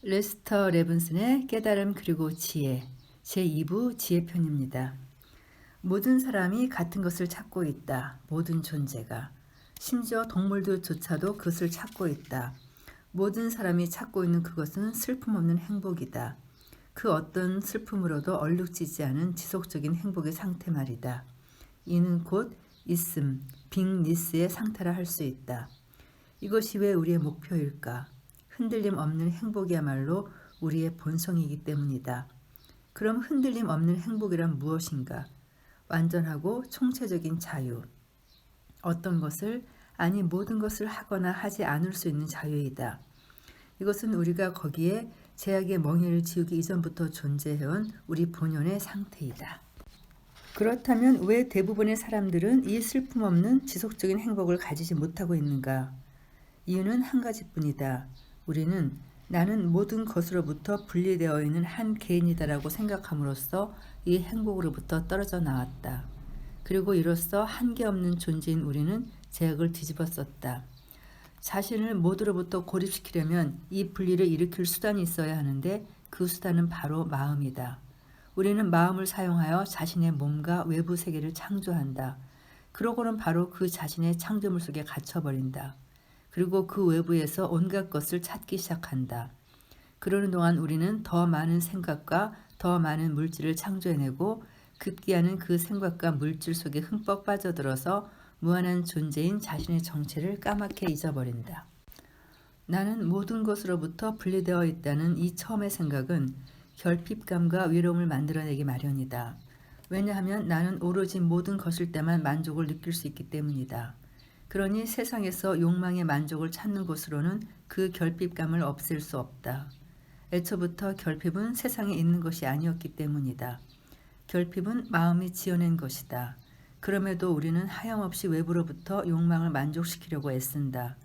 레스터 레븐슨의 깨달음 그리고 지혜 제2부 지혜편입니다. 모든 사람이 같은 것을 찾고 있다. 모든 존재가. 심지어 동물들조차도 그것을 찾고 있다. 모든 사람이 찾고 있는 그것은 슬픔 없는 행복이다. 그 어떤 슬픔으로도 얼룩지지 않은 지속적인 행복의 상태 말이다. 이는 곧 있음, 빅니스의 상태라 할 수 있다. 이것이 왜 우리의 목표일까? 흔들림 없는 행복이야말로 우리의 본성이기 때문이다. 그럼 흔들림 없는 행복이란 무엇인가? 완전하고 총체적인 자유. 어떤 것을, 아니 모든 것을 하거나 하지 않을 수 있는 자유이다. 이것은 우리가 거기에 제약의 멍에를 지우기 이전부터 존재해온 우리 본연의 상태이다. 그렇다면 왜 대부분의 사람들은 이 슬픔 없는 지속적인 행복을 가지지 못하고 있는가? 이유는 한 가지뿐이다. 우리는 나는 모든 것으로부터 분리되어 있는 한 개인이다라고 생각함으로써 이 행복으로부터 떨어져 나왔다. 그리고 이로써 한계 없는 존재인 우리는 제약을 뒤집어 썼다. 자신을 모두로부터 고립시키려면 이 분리를 일으킬 수단이 있어야 하는데 그 수단은 바로 마음이다. 우리는 마음을 사용하여 자신의 몸과 외부 세계를 창조한다. 그러고는 바로 그 자신의 창조물 속에 갇혀버린다. 그리고 그 외부에서 온갖 것을 찾기 시작한다. 그러는 동안 우리는 더 많은 생각과 더 많은 물질을 창조해내고 급기야는 그 생각과 물질 속에 흠뻑 빠져들어서 무한한 존재인 자신의 정체를 까맣게 잊어버린다. 나는 모든 것으로부터 분리되어 있다는 이 처음의 생각은 결핍감과 외로움을 만들어내기 마련이다. 왜냐하면 나는 오로지 모든 것일 때만 만족을 느낄 수 있기 때문이다. 그러니 세상에서 욕망의 만족을 찾는 곳으로는 그 결핍감을 없앨 수 없다. 애초부터 결핍은 세상에 있는 것이 아니었기 때문이다. 결핍은 마음이 지어낸 것이다. 그럼에도 우리는 하염없이 외부로부터 욕망을 만족시키려고 애쓴다.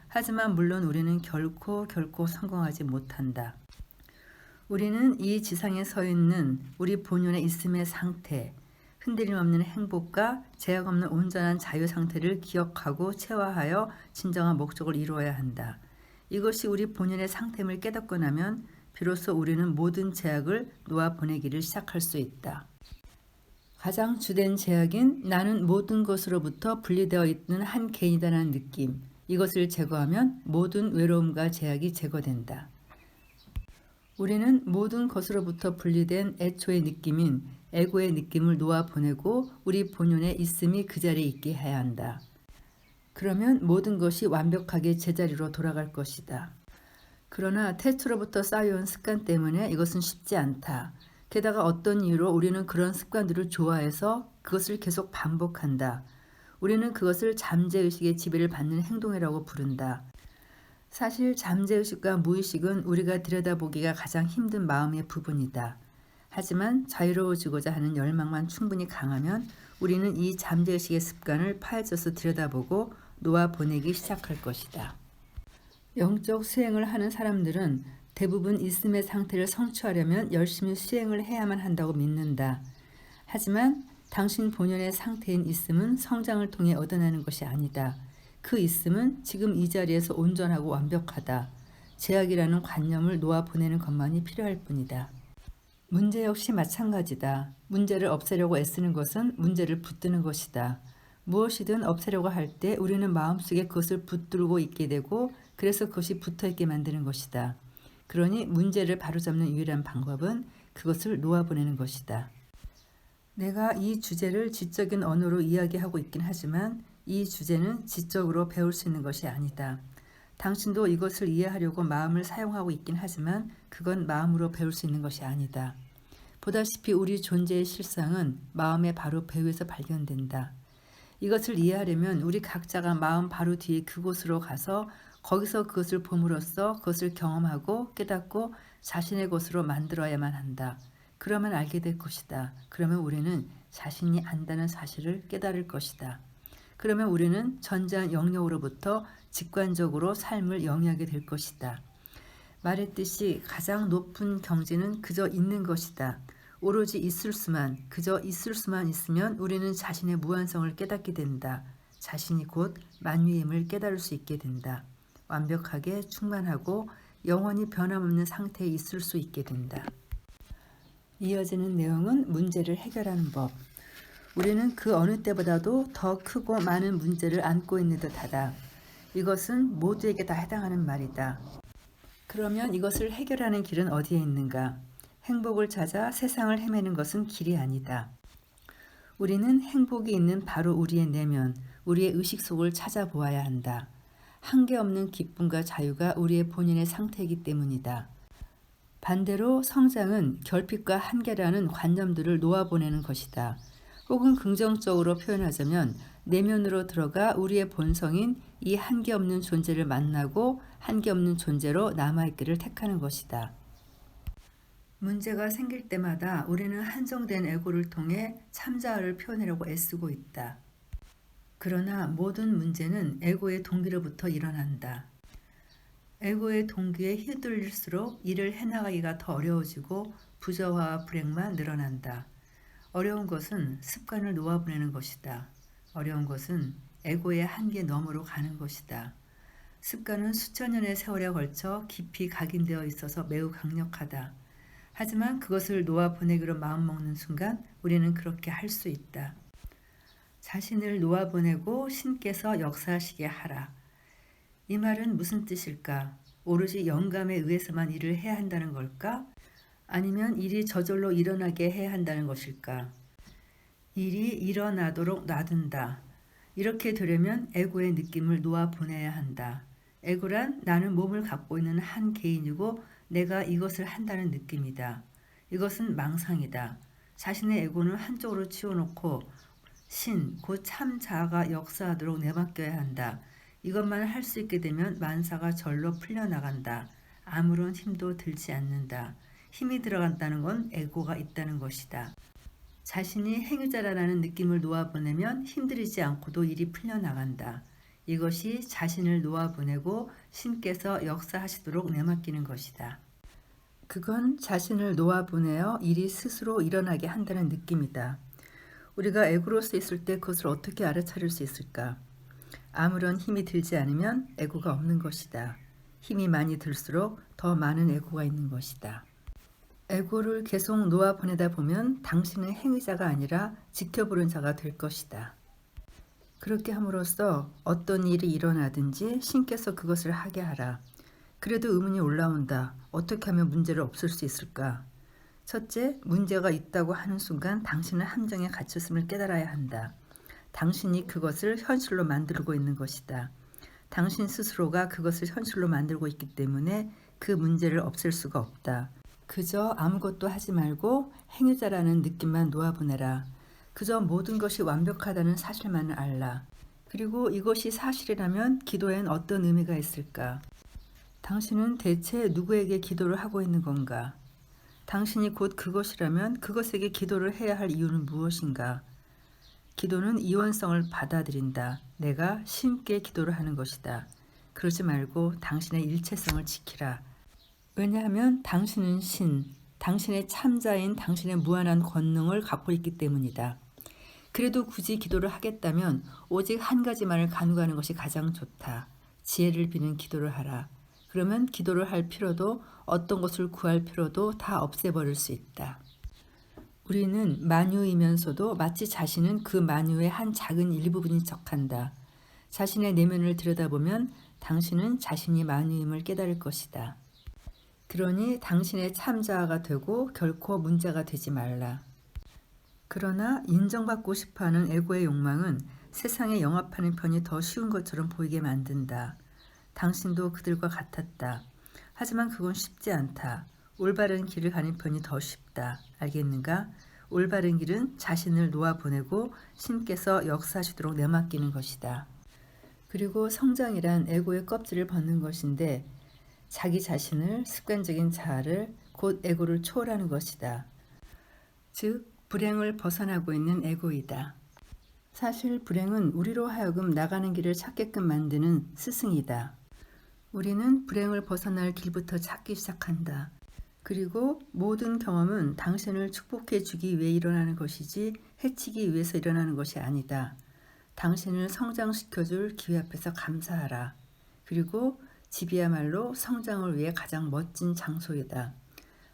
하지만 물론 우리는 결코 성공하지 못한다. 우리는 이 지상에 서 있는 우리 본연의 있음의 상태, 흔들림 없는 행복과 제약 없는 온전한 자유 상태를 기억하고 체화하여 진정한 목적을 이루어야 한다. 이것이 우리 본연의 상태임을 깨닫고 나면 비로소 우리는 모든 제약을 놓아보내기를 시작할 수 있다. 가장 주된 제약인 나는 모든 것으로부터 분리되어 있는 한 개인이라는 느낌, 이것을 제거하면 모든 외로움과 제약이 제거된다. 우리는 모든 것으로부터 분리된 애초의 느낌인 에고의 느낌을 놓아보내고 우리 본연의 있음이 그 자리에 있게 해야 한다. 그러면 모든 것이 완벽하게 제자리로 돌아갈 것이다. 그러나 태초로부터 쌓여온 습관 때문에 이것은 쉽지 않다. 게다가 어떤 이유로 우리는 그런 습관들을 좋아해서 그것을 계속 반복한다. 우리는 그것을 잠재의식의 지배를 받는 행동이라고 부른다. 사실 잠재의식과 무의식은 우리가 들여다보기가 가장 힘든 마음의 부분이다. 하지만 자유로워지고자 하는 열망만 충분히 강하면 우리는 이 잠재의식의 습관을 파헤쳐서 들여다보고 놓아보내기 시작할 것이다. 영적 수행을 하는 사람들은 대부분 있음의 상태를 성취하려면 열심히 수행을 해야만 한다고 믿는다. 하지만 당신 본연의 상태인 있음은 성장을 통해 얻어내는 것이 아니다. 그 있음은 지금 이 자리에서 온전하고 완벽하다. 제약이라는 관념을 놓아보내는 것만이 필요할 뿐이다. 문제 역시 마찬가지다. 문제를 없애려고 애쓰는 것은 문제를 붙드는 것이다. 무엇이든 없애려고 할 때 우리는 마음속에 그것을 붙들고 있게 되고 그래서 그것이 붙어있게 만드는 것이다. 그러니 문제를 바로잡는 유일한 방법은 그것을 놓아보내는 것이다. 내가 이 주제를 지적인 언어로 이야기하고 있긴 하지만 이 주제는 지적으로 배울 수 있는 것이 아니다. 당신도 이것을 이해하려고 마음을 사용하고 있긴 하지만 그건 마음으로 배울 수 있는 것이 아니다. 보다시피 우리 존재의 실상은 마음의 바로 배후에서 발견된다. 이것을 이해하려면 우리 각자가 마음 바로 뒤에 그곳으로 가서 거기서 그것을 봄으로써 그것을 경험하고 깨닫고 자신의 것으로 만들어야만 한다. 그러면 알게 될 것이다. 그러면 우리는 자신이 안다는 사실을 깨달을 것이다. 그러면 우리는 전자한 영역으로부터 직관적으로 삶을 영위하게 될 것이다. 말했듯이 가장 높은 경지는 그저 있는 것이다. 오로지 있을 수만, 그저 있을 수만 있으면 우리는 자신의 무한성을 깨닫게 된다. 자신이 곧 만유임을 깨달을 수 있게 된다. 완벽하게 충만하고 영원히 변함없는 상태에 있을 수 있게 된다. 이어지는 내용은 문제를 해결하는 법. 우리는 그 어느 때보다도 더 크고 많은 문제를 안고 있는 듯하다. 이것은 모두에게 다 해당하는 말이다. 그러면 이것을 해결하는 길은 어디에 있는가? 행복을 찾아 세상을 헤매는 것은 길이 아니다. 우리는 행복이 있는 바로 우리의 내면, 우리의 의식 속을 찾아보아야 한다. 한계 없는 기쁨과 자유가 우리의 본인의 상태이기 때문이다. 반대로 성장은 결핍과 한계라는 관념들을 놓아보내는 것이다. 혹은 긍정적으로 표현하자면 내면으로 들어가 우리의 본성인 이 한계 없는 존재를 만나고 한계 없는 존재로 남아있기를 택하는 것이다. 문제가 생길 때마다 우리는 한정된 에고를 통해 참자아를 표현하려고 애쓰고 있다. 그러나 모든 문제는 에고의 동기로부터 일어난다. 에고의 동기에 휘둘릴수록 일을 해나가기가 더 어려워지고 부저화와 불행만 늘어난다. 어려운 것은 습관을 놓아보내는 것이다. 어려운 것은 에고의 한계 너머로 가는 것이다. 습관은 수천 년의 세월에 걸쳐 깊이 각인되어 있어서 매우 강력하다. 하지만 그것을 놓아보내기로 마음먹는 순간 우리는 그렇게 할 수 있다. 자신을 놓아보내고 신께서 역사하시게 하라. 이 말은 무슨 뜻일까? 오로지 영감에 의해서만 일을 해야 한다는 걸까? 아니면 일이 저절로 일어나게 해야 한다는 것일까? 일이 일어나도록 놔둔다. 이렇게 되려면 에고의 느낌을 놓아보내야 한다. 에고란 나는 몸을 갖고 있는 한 개인이고 내가 이것을 한다는 느낌이다. 이것은 망상이다. 자신의 에고는 한쪽으로 치워놓고 신, 곧 참자아가 역사하도록 내맡겨야 한다. 이것만 할 수 있게 되면 만사가 절로 풀려나간다. 아무런 힘도 들지 않는다. 힘이 들어간다는 건 에고가 있다는 것이다. 자신이 행위자라는 느낌을 놓아보내면 힘들이지 않고도 일이 풀려나간다. 이것이 자신을 놓아보내고 신께서 역사하시도록 내맡기는 것이다. 그건 자신을 놓아보내어 일이 스스로 일어나게 한다는 느낌이다. 우리가 에고로서 있을 때 그것을 어떻게 알아차릴 수 있을까? 아무런 힘이 들지 않으면 에고가 없는 것이다. 힘이 많이 들수록 더 많은 에고가 있는 것이다. 에고를 계속 놓아보내다 보면 당신은 행위자가 아니라 지켜보는 자가 될 것이다. 그렇게 함으로써 어떤 일이 일어나든지 신께서 그것을 하게 하라. 그래도 의문이 올라온다. 어떻게 하면 문제를 없앨 수 있을까? 첫째, 문제가 있다고 하는 순간 당신은 함정에 갇혔음을 깨달아야 한다. 당신이 그것을 현실로 만들고 있는 것이다. 당신 스스로가 그것을 현실로 만들고 있기 때문에 그 문제를 없앨 수가 없다. 그저 아무것도 하지 말고 행위자라는 느낌만 놓아보내라. 그저 모든 것이 완벽하다는 사실만을 알라. 그리고 이것이 사실이라면 기도엔 어떤 의미가 있을까? 당신은 대체 누구에게 기도를 하고 있는 건가? 당신이 곧 그것이라면 그것에게 기도를 해야 할 이유는 무엇인가? 기도는 이원성을 받아들인다. 내가 신께 기도를 하는 것이다. 그러지 말고 당신의 일체성을 지키라. 왜냐하면 당신은 신, 당신의 참자인 당신의 무한한 권능을 갖고 있기 때문이다. 그래도 굳이 기도를 하겠다면 오직 한 가지만을 간구하는 것이 가장 좋다. 지혜를 비는 기도를 하라. 그러면 기도를 할 필요도 어떤 것을 구할 필요도 다 없애버릴 수 있다. 우리는 만유이면서도 마치 자신은 그 만유의 한 작은 일부분인 척한다. 자신의 내면을 들여다보면 당신은 자신이 만유임을 깨달을 것이다. 그러니 당신의 참자아가 되고 결코 문제가 되지 말라. 그러나 인정받고 싶어하는 에고의 욕망은 세상에 영합하는 편이 더 쉬운 것처럼 보이게 만든다. 당신도 그들과 같았다. 하지만 그건 쉽지 않다. 올바른 길을 가는 편이 더 쉽다. 알겠는가? 올바른 길은 자신을 놓아보내고 신께서 역사하시도록 내맡기는 것이다. 그리고 성장이란 에고의 껍질을 벗는 것인데 자기 자신을 습관적인 자아를 곧 에고를 초월하는 것이다. 즉 불행을 벗어나고 있는 에고이다. 사실 불행은 우리로 하여금 나가는 길을 찾게끔 만드는 스승이다. 우리는 불행을 벗어날 길부터 찾기 시작한다. 그리고 모든 경험은 당신을 축복해 주기 위해 일어나는 것이지 해치기 위해서 일어나는 것이 아니다. 당신을 성장시켜줄 기회 앞에서 감사하라. 그리고 집이야말로 성장을 위해 가장 멋진 장소이다.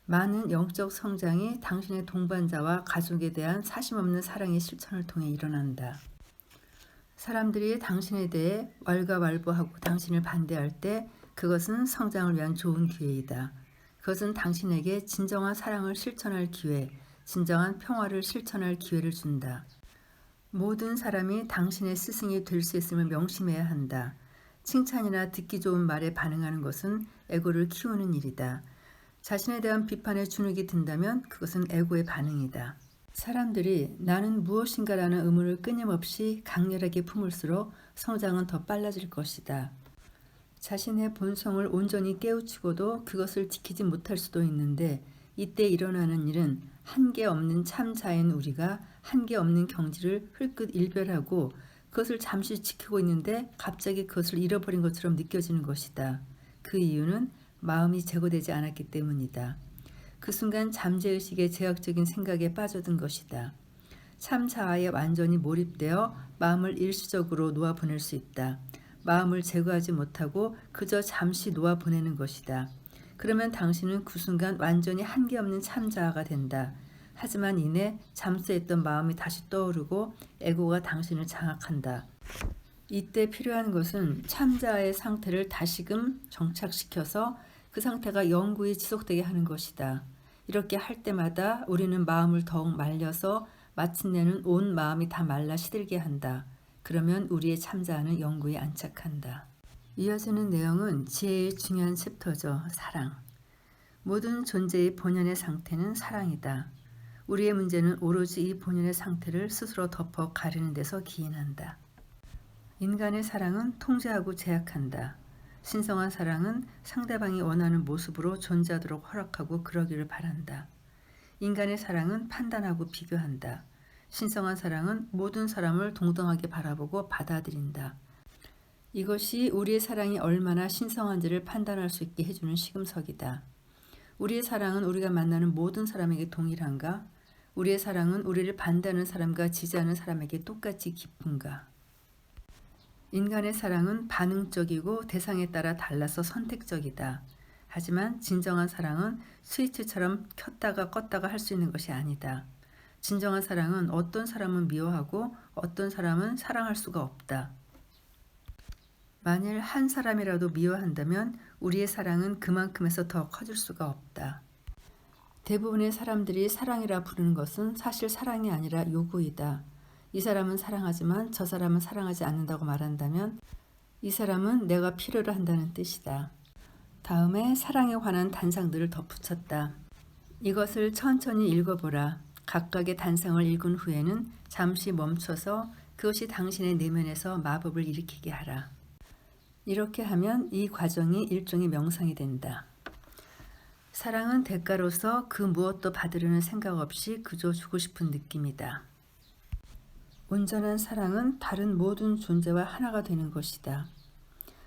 많은 영적 성장이 당신의 동반자와 가족에 대한 사심없는 사랑의 실천을 통해 일어난다. 사람들이 당신에 대해 왈가왈부하고 당신을 반대할 때 그것은 성장을 위한 좋은 기회이다. 그것은 당신에게 진정한 사랑을 실천할 기회, 진정한 평화를 실천할 기회를 준다. 모든 사람이 당신의 스승이 될 수 있음을 명심해야 한다. 칭찬이나 듣기 좋은 말에 반응하는 것은 에고를 키우는 일이다. 자신에 대한 비판에 주눅이 든다면 그것은 에고의 반응이다. 사람들이 나는 무엇인가라는 의문을 끊임없이 강렬하게 품을수록 성장은 더 빨라질 것이다. 자신의 본성을 온전히 깨우치고도 그것을 지키지 못할 수도 있는데 이때 일어나는 일은 한계 없는 참자인 우리가 한계 없는 경지를 흘끗 일별하고 그것을 잠시 지키고 있는데 갑자기 그것을 잃어버린 것처럼 느껴지는 것이다. 그 이유는 마음이 제거되지 않았기 때문이다. 그 순간 잠재의식의 제약적인 생각에 빠져든 것이다. 참 자아에 완전히 몰입되어 마음을 일시적으로 놓아보낼 수 있다. 마음을 제거하지 못하고 그저 잠시 놓아보내는 것이다. 그러면 당신은 그 순간 완전히 한계 없는 참 자아가 된다. 하지만 이내 잠수했던 마음이 다시 떠오르고 에고가 당신을 장악한다. 이때 필요한 것은 참자아의 상태를 다시금 정착시켜서 그 상태가 영구히 지속되게 하는 것이다. 이렇게 할 때마다 우리는 마음을 더욱 말려서 마침내는 온 마음이 다 말라 시들게 한다. 그러면 우리의 참자아는 영구히 안착한다. 이어지는 내용은 지혜의 중요한 챕터죠. 사랑. 모든 존재의 본연의 상태는 사랑이다. 우리의 문제는 오로지 이 본연의 상태를 스스로 덮어 가리는 데서 기인한다. 인간의 사랑은 통제하고 제약한다. 신성한 사랑은 상대방이 원하는 모습으로 존재하도록 허락하고 그러기를 바란다. 인간의 사랑은 판단하고 비교한다. 신성한 사랑은 모든 사람을 동등하게 바라보고 받아들인다. 이것이 우리의 사랑이 얼마나 신성한지를 판단할 수 있게 해주는 시금석이다. 우리의 사랑은 우리가 만나는 모든 사람에게 동일한가? 우리의 사랑은 우리를 반대하는 사람과 지지하는 사람에게 똑같이 깊은가? 인간의 사랑은 반응적이고 대상에 따라 달라서 선택적이다. 하지만 진정한 사랑은 스위치처럼 켰다가 껐다가 할 수 있는 것이 아니다. 진정한 사랑은 어떤 사람은 미워하고 어떤 사람은 사랑할 수가 없다. 만일 한 사람이라도 미워한다면 우리의 사랑은 그만큼에서 더 커질 수가 없다. 대부분의 사람들이 사랑이라 부르는 것은 사실 사랑이 아니라 요구이다. 이 사람은 사랑하지만 저 사람은 사랑하지 않는다고 말한다면 이 사람은 내가 필요로 한다는 뜻이다. 다음에 사랑에 관한 단상들을 덧붙였다. 이것을 천천히 읽어보라. 각각의 단상을 읽은 후에는 잠시 멈춰서 그것이 당신의 내면에서 마법을 일으키게 하라. 이렇게 하면 이 과정이 일종의 명상이 된다. 사랑은 대가로서 그 무엇도 받으려는 생각 없이 그저 주고 싶은 느낌이다. 온전한 사랑은 다른 모든 존재와 하나가 되는 것이다.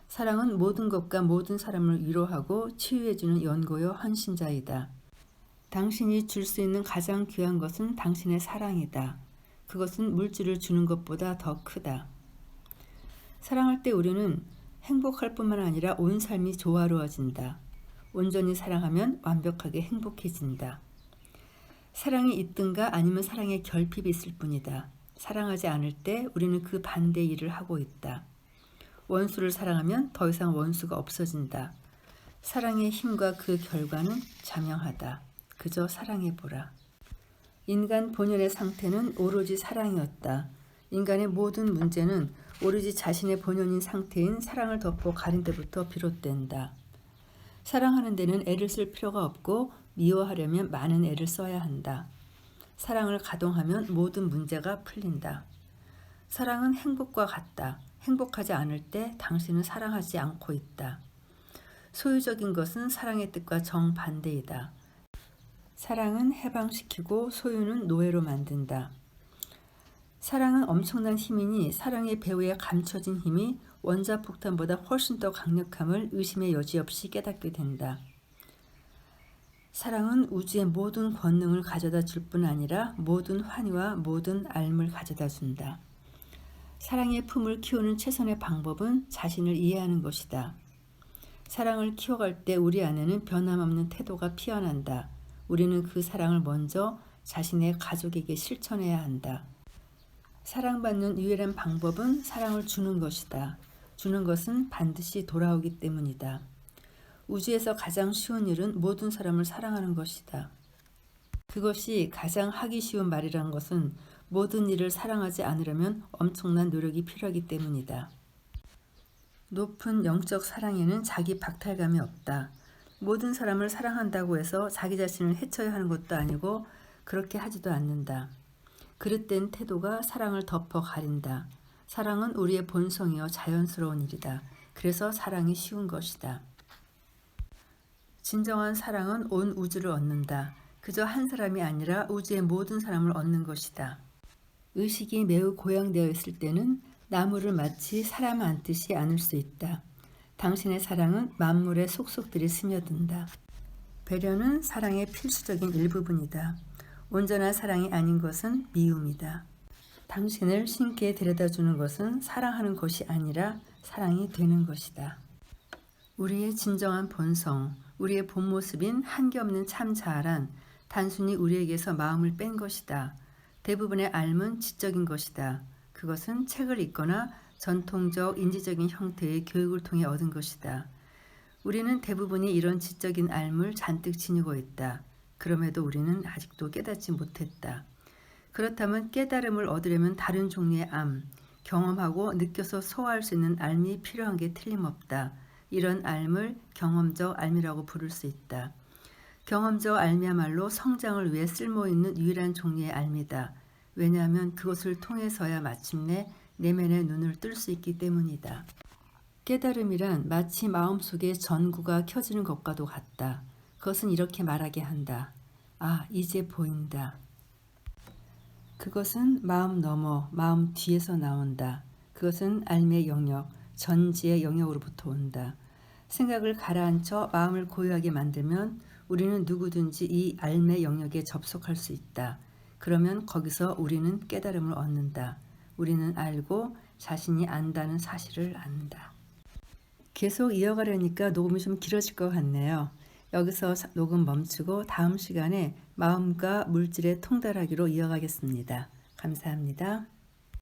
사랑은 모든 것과 모든 사람을 위로하고 치유해주는 연고요 헌신자이다. 당신이 줄 수 있는 가장 귀한 것은 당신의 사랑이다. 그것은 물질을 주는 것보다 더 크다. 사랑할 때 우리는 행복할 뿐만 아니라 온 삶이 조화로워진다. 온전히 사랑하면 완벽하게 행복해진다. 사랑이 있든가 아니면 사랑의 결핍이 있을 뿐이다. 사랑하지 않을 때 우리는 그 반대의 일을 하고 있다. 원수를 사랑하면 더 이상 원수가 없어진다. 사랑의 힘과 그 결과는 자명하다. 그저 사랑해보라. 인간 본연의 상태는 오로지 사랑이었다. 인간의 모든 문제는 오로지 자신의 본연인 상태인 사랑을 덮고 가린 데부터 비롯된다. 사랑하는 데는 애를 쓸 필요가 없고 미워하려면 많은 애를 써야 한다. 사랑을 가동하면 모든 문제가 풀린다. 사랑은 행복과 같다. 행복하지 않을 때 당신은 사랑하지 않고 있다. 소유적인 것은 사랑의 뜻과 정반대이다. 사랑은 해방시키고 소유는 노예로 만든다. 사랑은 엄청난 힘이니 사랑의 배후에 감춰진 힘이 원자폭탄보다 훨씬 더 강력함을 의심의 여지 없이 깨닫게 된다. 사랑은 우주의 모든 권능을 가져다 줄 뿐 아니라 모든 환희와 모든 앓음을 가져다 준다. 사랑의 품을 키우는 최선의 방법은 자신을 이해하는 것이다. 사랑을 키워갈 때 우리 안에는 변함없는 태도가 피어난다. 우리는 그 사랑을 먼저 자신의 가족에게 실천해야 한다. 사랑받는 유일한 방법은 사랑을 주는 것이다. 주는 것은 반드시 돌아오기 때문이다. 우주에서 가장 쉬운 일은 모든 사람을 사랑하는 것이다. 그것이 가장 하기 쉬운 말이란 것은 모든 일을 사랑하지 않으려면 엄청난 노력이 필요하기 때문이다. 높은 영적 사랑에는 자기 박탈감이 없다. 모든 사람을 사랑한다고 해서 자기 자신을 해쳐야 하는 것도 아니고 그렇게 하지도 않는다. 그릇된 태도가 사랑을 덮어 가린다. 사랑은 우리의 본성이요 자연스러운 일이다. 그래서 사랑이 쉬운 것이다. 진정한 사랑은 온 우주를 얻는다. 그저 한 사람이 아니라 우주의 모든 사람을 얻는 것이다. 의식이 매우 고양되어 있을 때는 나무를 마치 사람 안듯이 안을 수 있다. 당신의 사랑은 만물의 속속들이 스며든다. 배려는 사랑의 필수적인 일부분이다. 온전한 사랑이 아닌 것은 미움이다. 당신을 신께 데려다주는 것은 사랑하는 것이 아니라 사랑이 되는 것이다. 우리의 진정한 본성, 우리의 본 모습인 한겹없는 참 자아란 단순히 우리에게서 마음을 뺀 것이다. 대부분의 삶은 지적인 것이다. 그것은 책을 읽거나 전통적 인지적인 형태의 교육을 통해 얻은 것이다. 우리는 대부분이 이런 지적인 삶을 잔뜩 지니고 있다. 그럼에도 우리는 아직도 깨닫지 못했다. 그렇다면 깨달음을 얻으려면 다른 종류의 암, 경험하고 느껴서 소화할 수 있는 삶이 필요한 게 틀림없다. 이런 삶을 경험적 삶이라고 부를 수 있다. 경험적 삶이야말로 성장을 위해 쓸모있는 유일한 종류의 삶이다. 왜냐하면 그것을 통해서야 마침내 내면의 눈을 뜰 수 있기 때문이다. 깨달음이란 마치 마음속에 전구가 켜지는 것과도 같다. 그것은 이렇게 말하게 한다. 아, 이제 보인다. 그것은 마음 너머, 마음 뒤에서 나온다. 그것은 삶의 영역, 전지의 영역으로부터 온다. 생각을 가라앉혀 마음을 고요하게 만들면 우리는 누구든지 이 삶의 영역에 접속할 수 있다. 그러면 거기서 우리는 깨달음을 얻는다. 우리는 알고 자신이 안다는 사실을 안다. 계속 이어가려니까 녹음이 좀 길어질 것 같네요. 여기서 녹음 멈추고 다음 시간에 마음과 물질의 통달하기로 이어가겠습니다. 감사합니다.